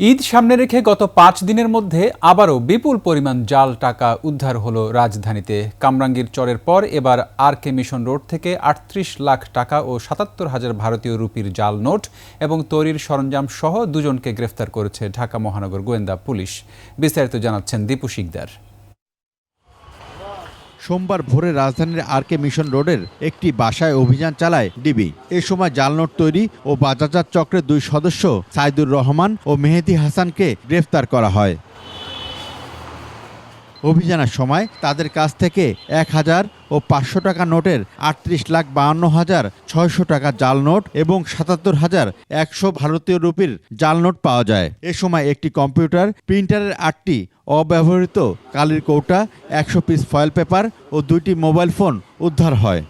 Eid সামনে রেখে গত 5 দিনের মধ্যে আবারও বিপুল পরিমাণ জাল টাকা উদ্ধার হলো রাজধানীতে। কামরাঙ্গীর চরের পর এবার আর.কে. মিশন রোড থেকে 38 লাখ টাকা ও 77,000 ভারতীয় রুপির জাল নোট এবং তৈরির সরঞ্জাম সহ 2 জনকে গ্রেফতার করেছে ঢাকা মহানগর গোয়েন্দা পুলিশ। বিস্তারিত জানাচ্ছেন দীপু শিকদার। সোমবার ভোরে রাজধানীর আর.কে. মিশন রোডের একটি বাসায় অভিযান চালায় ডিবি। এ সময় জালনোট তৈরি ও বাজারজাত চক্রের 2 সদস্য সাইদুর রহমান ও মেহেদি হাসানকে গ্রেফতার করা হয়। অভিযানের সময় তাদের কাছ থেকে 1,000 ও 500 টাকা নোটের 38,52,600 টাকা জাল নোট এবং 77,100 ভারতীয় রুপির জাল নোট পাওয়া যায়। এ সময় একটি কম্পিউটার, প্রিন্টারের 8টি অব্যবহৃত কালির কৌটা, 100 পিস ফয়েল পেপার ও 2টি মোবাইল ফোন উদ্ধার হয়।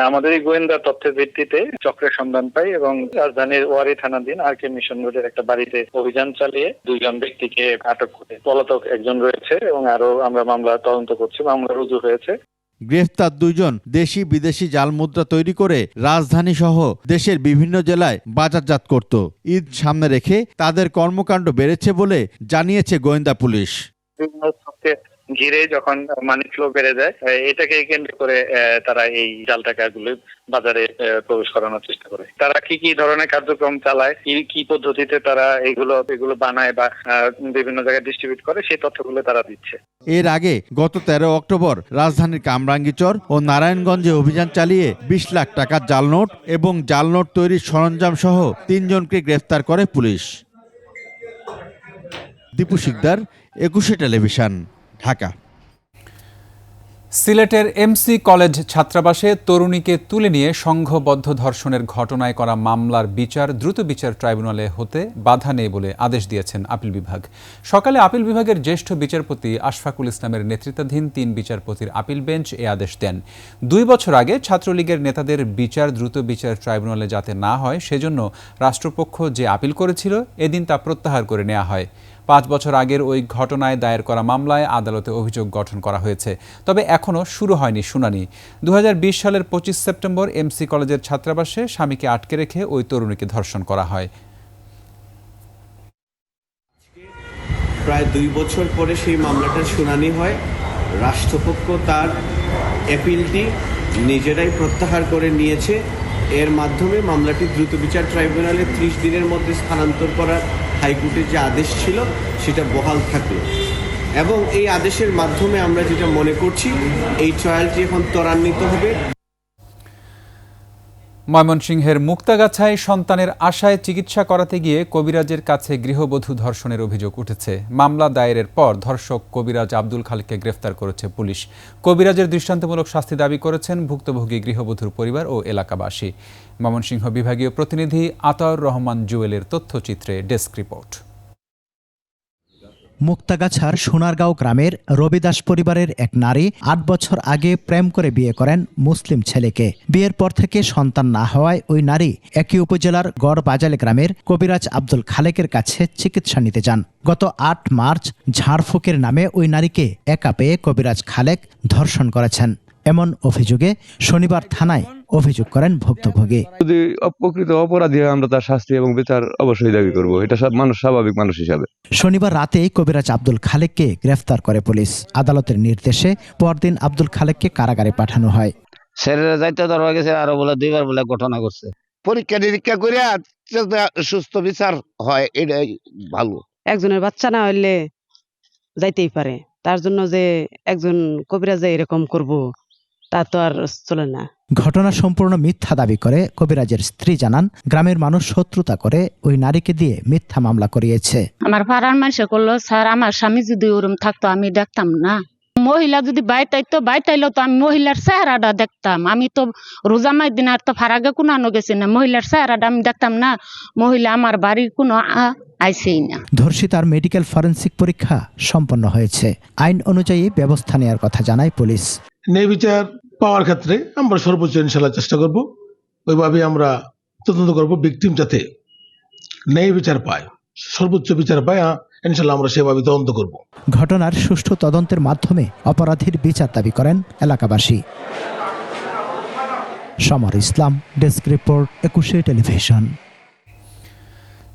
আমাদের এই গোয়েন্দা তথ্যের ভিত্তিতে চক্রের সন্ধান পাই এবং রাজধানীর ওয়ারি থানাধীন আর.কে. মিশন রোডের একটা বাড়িতে অভিযান চালিয়ে 2 জন ব্যক্তিকে আটক করে। পলাতক একজন রয়েছে এবং আরো আমরা মামলা তদন্ত করছি, মামলা রুজু হয়েছে। গ্রেফতার 2 জন দেশি বিদেশি জাল মুদ্রা তৈরি করে রাজধানী সহ দেশের বিভিন্ন জেলায় বাজারজাত করত। ঈদ সামনে রেখে তাদের কর্মকাণ্ড বেড়েছে বলে জানিয়েছে গোয়েন্দা পুলিশ। ঘিরে যখন মানি ফ্লো বেড়ে যায়, এটাকে কেন্দ্র করে তারা এই জাল টাকাগুলো বাজারে প্রবেশ করানোর চেষ্টা করে। তারা কি কি ধরনের কার্যক্রম চালায়, কি পদ্ধতিতে তারা এগুলো বানায় বা বিভিন্ন জায়গায় ডিস্ট্রিবিউট করে, সেই তথ্যগুলো তারা দিচ্ছে। এর আগে গত 13 অক্টোবর রাজধানীর কামরাঙ্গীচর ও নারায়ণগঞ্জে অভিযান চালিয়ে 20 লাখ টাকার জাল নোট এবং জাল নোট তৈরির সরঞ্জাম সহ 3 জনকে গ্রেফতার করে পুলিশ। দীপু শিকদার, 21 টেলিভিশন, ঢাকা। সিলেটের এমসি কলেজ ছাত্রাবাসে তরুণীকে তুলে নিয়ে সংঘবদ্ধ ধর্ষণের ঘটনায় করা মামলার বিচার দ্রুত বিচার ট্রাইব্যুনালে হতে বাধা নেই বলে আদেশ দিয়েছেন আপিল বিভাগ। সকালে আপিল বিভাগের জ্যেষ্ঠ বিচারপতি আশফাকুল ইসলামের নেতৃত্বাধীন 3 বিচারপতির আপিল বেঞ্চ এ আদেশ দেন। 2 বছর আগে ছাত্রলীগের নেতাদের বিচার দ্রুত বিচার ট্রাইব্যুনালে যাতে না হয় সেজন্য রাষ্ট্রপক্ষ যে আপিল করেছিল এদিন তা প্রত্যাহার করে নেওয়া হয়। 5 বছর আগের ওই ঘটনায় দায়ের করা মামলায় আদালতে অভিযোগ গঠন করা হয়েছে, তবে এখনও শুরু হয়নি শুনানি। 2020 সালের 25 সেপ্টেম্বর এমসি কলেজের ছাত্রাবাসে স্বামীকে আটকে রেখে ওই তরুণীকে ধর্ষণ করা হয়। প্রায় 2 বছর পরে সেই মামলাটার শুনানি হয়। রাষ্ট্রপক্ষ তার অ্যাপিলটি নিজেরাই প্রত্যাহার করে নিয়েছে। এর মাধ্যমে মামলাটি দ্রুত বিচার ট্রাইব্যুনালে 30 দিনের মধ্যে স্থানান্তর করার হাইকোর্টের যে আদেশ ছিল সেটা বহাল থাকলো এবং এই আদেশের মাধ্যমে আমরা যেটা মনে করছি এই ট্রায়ালটি এখন ত্বরান্বিত হবে। ময়মনসিংহের মুক্তাগাছায় সন্তানের আশায় চিকিৎসা করাতে গিয়ে কবিরাজের কাছে গৃহবধূ ধর্ষণের অভিযোগ উঠেছে। মামলা দায়েরের পর ধর্ষক কবিরাজ আব্দুল খালেককে গ্রেফতার করেছে পুলিশ। কবিরাজের দৃষ্টান্তমূলক শাস্তি দাবি করেছেন ভুক্তভোগী গৃহবধূর পরিবার ও এলাকাবাসী। ময়মনসিংহ বিভাগীয় প্রতিনিধি আতাউর রহমান জুয়েলের তথ্যচিত্রে ডেস্ক রিপোর্ট। মুক্তাগাছার সোনারগাঁও গ্রামের রবিদাস পরিবারের এক নারী 8 বছর আগে প্রেম করে বিয়ে করেন মুসলিম ছেলেকে। বিয়ের পর থেকে সন্তান না হওয়ায় ওই নারী একই উপজেলার গড়বাজালে গ্রামের কবিরাজ আব্দুল খালেকের কাছে চিকিৎসা নিতে যান। গত 8 মার্চ ঝাড়ফুঁকের নামে ওই নারীকে একা পেয়ে কবিরাজ খালেক ধর্ষণ করেছেন। এমন অভিযোগে শনিবার থানায় অভিযোগ করেন ভুক্তভোগী। যদি প্রকৃত অপরাধী হয় আমরা তার শাস্তি এবং বিচার অবশ্যই দাবি করব, এটা সব মানুষ স্বাভাবিক মানুষ হিসাবে। শনিবার রাতেই কবিরাজ আব্দুল খালেককে গ্রেফতার করে পুলিশ। আদালতের নির্দেশে পরদিন আব্দুল খালেককে কারাগারে পাঠানো হয়। ছেলেরা যাইতে ধরা গেছে আরো বলে 2 বার বলে ঘটনা করছে। পরীক্ষা নিরীক্ষা করে সুস্থ বিচার হয়, এটাই ভালো। একজনের বাচ্চা না হইলে যাইতেই পারে, তার জন্য যে একজন কবিরাজ এরকম করব তা তো আর চলে না। ঘটনা সম্পূর্ণ মিথ্যা দাবি করে কবিরাজের স্ত্রী জানান, গ্রামের মানুষ শত্রুতা করে ওই নারীকে দিয়ে মিথ্যা মামলা করিয়েছে। আমার পাড়ার মানুষে করলো, স্যার আমার স্বামী যদি ওরম থাকতো আমি দেখতাম না। মহিলা যদি বাইতাইলো তো আমি মহিলার চেহারাটা দেখতাম। আমি তো রোজামাই দিন আর তো ফারাগে কোনো আনো গেছি না, মহিলার চেহারাটা আমি দেখতাম না। মহিলা আমার বাড়ির কোনো আইছেই না। ধর্ষিতার মেডিকেল ফরেনসিক পরীক্ষা সম্পন্ন হয়েছে। আইন অনুযায়ী ব্যবস্থা নেওয়ার কথা জানায় পুলিশ। ন্যায় বিচার পাওয়ার ক্ষেত্রে আমরা সর্বোচ্চ ইনশাল্লাহ চেষ্টা করব, ওইভাবে আমরা তদন্ত করব, ভিকটিম যাতে ন্যায় বিচার পায়, সর্বোচ্চ বিচার পায়, ইনশাল্লাহ আমরা সেভাবে তদন্ত করব। ঘটনার সুষ্ঠু তদন্তের মাধ্যমে অপরাধীর বিচার দাবি করেন এলাকাবাসী। সমর ইসলাম, ডেস্ক রিপোর্ট, 21 টেলিভিশন।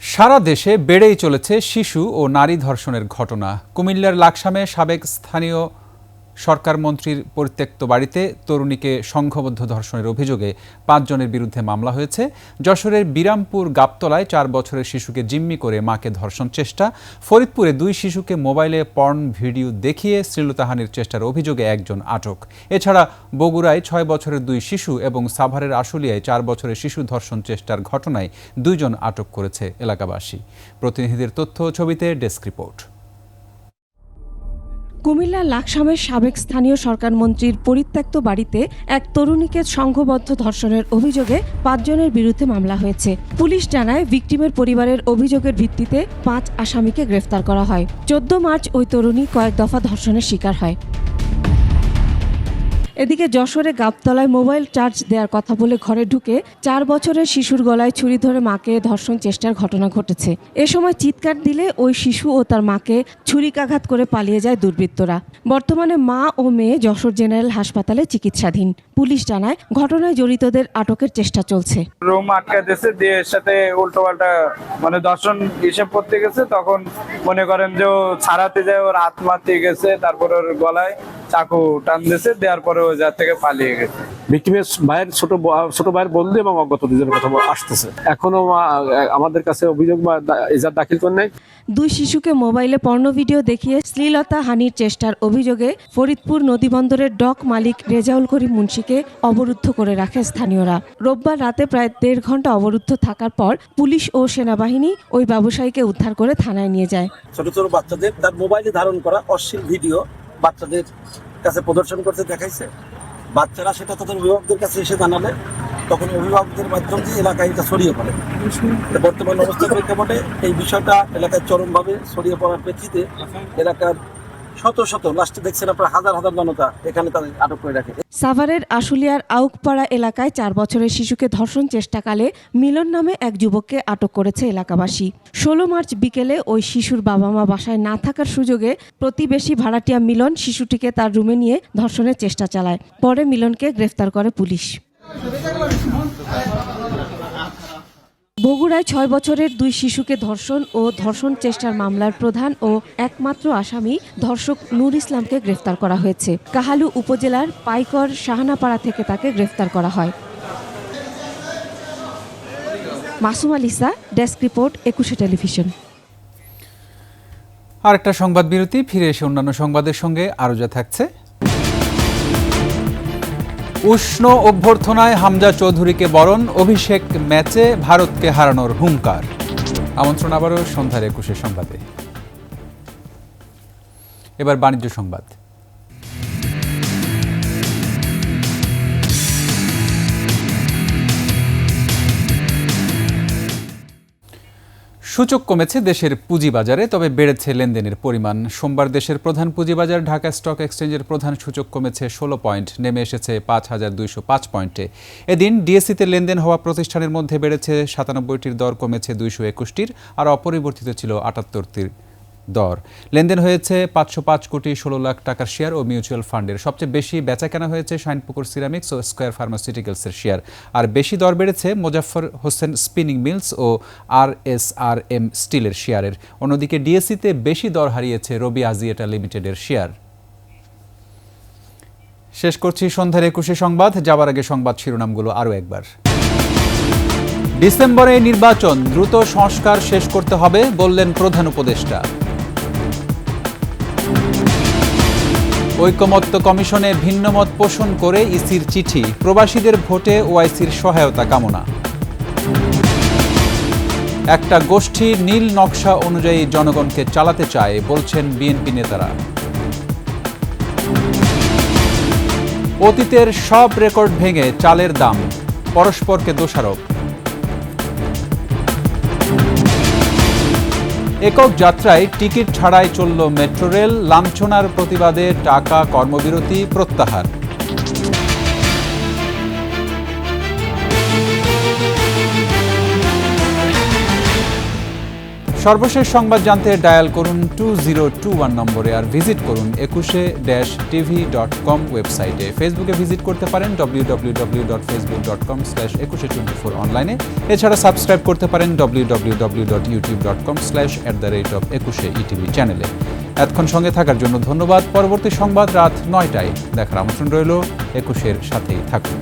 সারা দেশে বেড়েই চলেছে শিশু ও নারী ধর্ষণের ঘটনা। কুমিল্লার লাকসামে সাবেক স্থানীয় সরকার মন্ত্রীর পরিত্যক্ত বাড়িতে তরুণীকে সংঘবদ্ধ ধর্ষণের অভিযোগে 5 জনের বিরুদ্ধে মামলা হয়েছে। যশোরের বিরামপুর গাবতলায় 4 বছরের শিশুকে জিম্মি করে মাকে ধর্ষণ চেষ্টা। ফরিদপুরে 2 শিশুকে মোবাইলে পর্ন ভিডিও দেখিয়ে শ্লীলতাহানির চেষ্টার অভিযোগে 1 জন আটক। এছাড়া বগুড়ায় 6 বছরের 2 শিশু এবং সাভারের আশুলিয়ায় 4 বছরের শিশু ধর্ষণ চেষ্টার ঘটনায় 2 জন আটক করেছে এলাকাবাসী। প্রতিনিধিদের তথ্য ছবিতে ডেস্ক রিপোর্ট। কুমিল্লার লাকসামের সাবেক স্থানীয় সরকার মন্ত্রীর পরিত্যক্ত বাড়িতে এক তরুণীকে সংঘবদ্ধ ধর্ষণের অভিযোগে 5 জনের বিরুদ্ধে মামলা হয়েছে। পুলিশ জানায়, ভিকটিমের পরিবারের অভিযোগের ভিত্তিতে 5 আসামিকে গ্রেফতার করা হয়। 14 মার্চ ওই তরুণী কয়েক দফা ধর্ষণের শিকার হয়। এদিকে যশোরে গাবতলায় মোবাইল চার্জ দেওয়ার কথা বলে ঘরে ঢুকে 4 বছরের শিশুর গলায় ছুরি ধরে মাকে ধর্ষণ চেষ্টার ঘটনা ঘটেছে। এ সময় চিৎকার দিলে ওই শিশু ও তার মাকে ছুরিকাঘাত করে পালিয়ে যায় দুর্বৃত্তরা। বর্তমানে মা ও মেয়ে যশোর জেনারেল হাসপাতালে চিকিৎসাধীন। পুলিশ জানায়, ঘটনায় জড়িতদের আটকের চেষ্টা চলছে। রুম আটকা দিয়েছে, দিয়ে এর সাথে উল্টোপাল্টা দর্শন হিসেব করতে গেছে, তখন মনে করেন যে ও ছাড়াতে যায়, ওর হাত মারতে গেছে, তারপর ওর গলায় চাকু টান দিয়েছে, দেওয়ার পরে ও যার থেকে পালিয়ে গেছে। ভিকটিমের ভাইয়ের ছোট ভাইয়ের বন্ধু এবং অজ্ঞাত 2 জনের কথা আসতেছে। এখনো আমাদের কাছে অভিযোগ বা এজাহার দাখিল করে নাই। 2 শিশুকে মোবাইলে পর্ন ভিডিও দেখিয়ে শ্লীলতা হানির চেষ্টার অভিযোগে ফরিদপুর নদীবন্দরের ডক মালিক রেজাউল করিম মুন্সিকে অবরুদ্ধ করে রাখে স্থানীয়রা। রোববার রাতে প্রায় 1.5 ঘন্টা অবরুদ্ধ থাকার পর পুলিশ ও সেনাবাহিনী ওই ব্যবসায়ীকে উদ্ধার করে থানায় নিয়ে যায়। ছোট ছোট বাচ্চাদের তার মোবাইলে ধারণ করা অশ্লীল ভিডিও বাচ্চাদের কাছে প্রদর্শন করতে দেখাইছে, বাচ্চারা সেটা তাদের অভিভাবকদের কাছে এসে জানালে তখন অভিভাবকদের মাধ্যম দিয়ে এলাকায় এটা ছড়িয়ে পড়ে। বর্তমান অবস্থার প্রেক্ষাপটে এই বিষয়টা এলাকায় চরমভাবে ছড়িয়ে পড়ার প্রেক্ষিতে এলাকার শত শত, লাস্টে দেখছেন আপনার হাজার হাজার জনতা এখানে তাদের আটক করে রাখে। সাভারের আশুলিয়ার আউকপাড়া এলাকায় 4 বছরের শিশুকে ধর্ষণ চেষ্টাকালে মিলন নামে এক যুবককে আটক করেছে এলাকাবাসী। 16 মার্চ বিকেলে ওই শিশুর বাবা মা বাসায় না থাকার সুযোগে প্রতিবেশী ভাড়াটিয়া মিলন শিশুটিকে তার রুমে নিয়ে ধর্ষণের চেষ্টা চালায়। পরে মিলনকে গ্রেফতার করে পুলিশ। বগুড়ায় 6 বছরের 2 শিশুকে ধর্ষণ ও ধর্ষণ চেষ্টার মামলার প্রধান ও একমাত্র আসামি ধর্ষক নূর ইসলামকে গ্রেফতার করা হয়েছে। কাহালু উপজেলার পাইকর শাহানাপাড়া থেকে তাকে গ্রেফতার করা হয়। Masum আলিসা, desk report, 21 television. আরেকটা সংবাদ বিরতি, ফিরে এসে অন্যান্য সংবাদের সঙ্গে আরও যা থাকছে। উষ্ণ অভ্যর্থনায় হামজা চৌধুরীকে বরণ, অভিষেক ম্যাচে ভারতকে হারানোর হুঙ্কার। আমন্ত্রণ আবারও সন্ধ্যার 21 সংবাদে। এবার বাণিজ্য সংবাদ। সূচক কমেছে দেশের পুঁজিবাজারে, তবে বেড়েছে লেনদেনের পরিমাণ। সোমবার দেশের প্রধান পুঁজিবাজার ঢাকা স্টক এক্সচেঞ্জের প্রধান সূচক কমেছে 16 পয়েন্ট, নেমে এসেছে 5205 পয়েন্টে। এদিন ডিএসইতে লেনদেন হওয়া প্রতিষ্ঠানের মধ্যে বেড়েছে 97টির দর, কমেছে 221টির, আর অপরিবর্তিত ছিল 78টির দর। লেনদেন হয়েছে 505 কোটি 16 লাখ টাকার শেয়ার ও মিউচুয়াল ফান্ডের। সবচেয়ে বেশি বেচাকেনা হয়েছে শাইনপুকুর সিরামিক্স ও স্কয়ার ফার্মাসিউটিক্যালসের শেয়ার। আর বেশি দর বেড়েছে মোজাফফর হোসেন স্পিনিং মিলস ও RSRM স্টিলের শেয়ারের। অন্যদিকে ডিএসইতে বেশি দর হারিয়েছে রবি আজিয়েটা লিমিটেডের শেয়ার। শেষ করছি সন্ধ্যার 21 সংবাদ। যাবার আগে সংবাদ শিরোনামগুলো আরও একবার। ডিসেম্বরে নির্বাচন, দ্রুত সংস্কার শেষ করতে হবে বললেন প্রধান উপদেষ্টা। ঐকমত্য কমিশনে ভিন্নমত পোষণ করে ইসির চিঠি, প্রবাসীদের ভোটে ওআইসির সহায়তা কামনা। একটা গোষ্ঠীর নীল নকশা অনুযায়ী জনগণকে চালাতে চায় বলছেন বিএনপি নেতারা। অতীতের সব রেকর্ড ভেঙে চালের দাম, পরস্পরকে দোষারোপ। একক যাত্রায় টিকিট ছাড়াই চলল মেট্রো রেল, লাঞ্ছনার প্রতিবাদে টাকা কর্মবিরতি প্রত্যাহার। সর্বশেষ সংবাদ জানতে ডায়াল করুন 2021 নম্বরে, আর ভিজিট করুন 21-tv.com ওয়েবসাইটে। ফেসবুকে ভিজিট করতে পারেন www.facebook.com/2124 অনলাইনে। এছাড়া সাবস্ক্রাইব করতে পারেন www.youtube.com/@21etv চ্যানেলে। এতক্ষণ সঙ্গে থাকার জন্য ধন্যবাদ। পরবর্তী সংবাদ রাত 9টায় দেখার আমন্ত্রণ রইল। 21-এর সাথেই থাকুন।